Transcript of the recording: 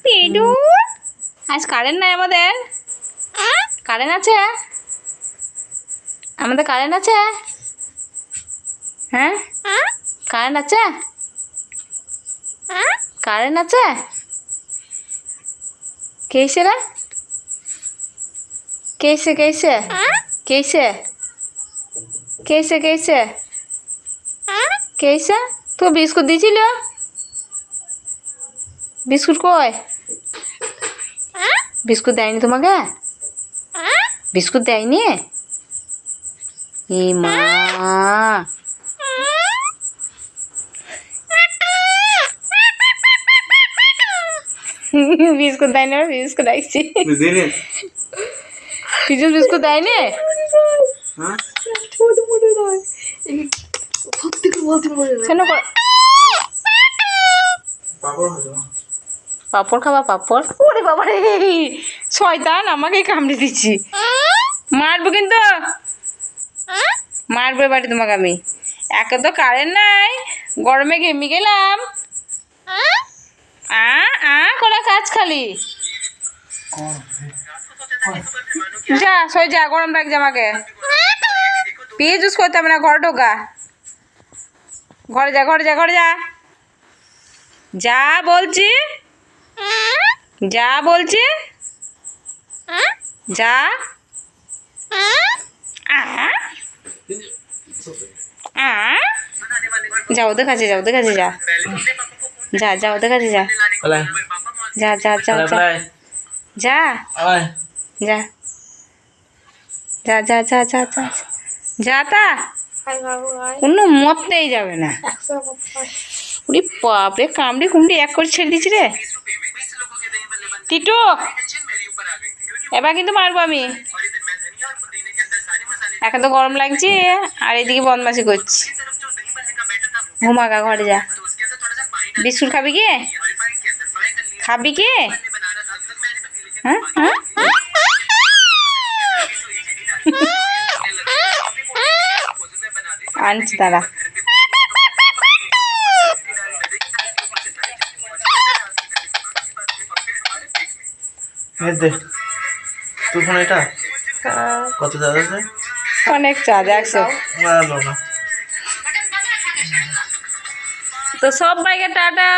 পিডু আজ কারেন্ট নাই আমাদের। কারেন্ট আছে আমাদের, কারেন্ট আছে। হ্যাঁ কারেন্ট আছে, কারেন্ট আছে। कैसे रे कैसे कैसे कैसे कैसे कैसे कैसे तो बिस्कुट দিছিল, বিস্কুট কই? বিস্কুট দেয়নি তোমাকে? বিস্কুট দেয়নি? ই মা বিস্কুট দেয়নি, বিস্কুট আইছি কিছু বিস্কুট দেয়নি। কেন পাপড় খাবা? পাপড়? ওরে বাবা রে, শয়তান আমাকে কামড়ে দিচ্ছি, মারবো কিন্তু, মারবো বাড়ি তোমাকে আমি। একে তো কারেন্ট নাই, গরমে ঘেমে গেলাম। করা কাজ খালি যা সই যা, গরম লাগছে আমাকে। পিয়ে জুস করতে হবে না, ঘরে ঢোকা, ঘরে যা ঘরে যা ঘরে যা, যা বলছি, যা বলছি, যা। যা ওদের কাছে, যা ওদের কাছে, যা যা যা ওদের কাছে, যা যা যা যা যা যা যা যা যা যা যা যা যা তা কোনো মতেই যাবে না। উরি বাপরে, কামড়ে কুমড়ে এক করে ছেড়ে দিচ্ছি রে টিটু। এবার কিন্তু মারবো আমি, এখন তো গরম লাগছে আর এদিকে বদমাশি করছি। ঘুমাগা, ঘরে যা। বিস্কুট খাবি কি? খাবি কি? হ্যাঁ হ্যাঁ আনছি তারা। কত চার্জ আছে? অনেক চার্জ, 100। তো সব বাইকে টাটা।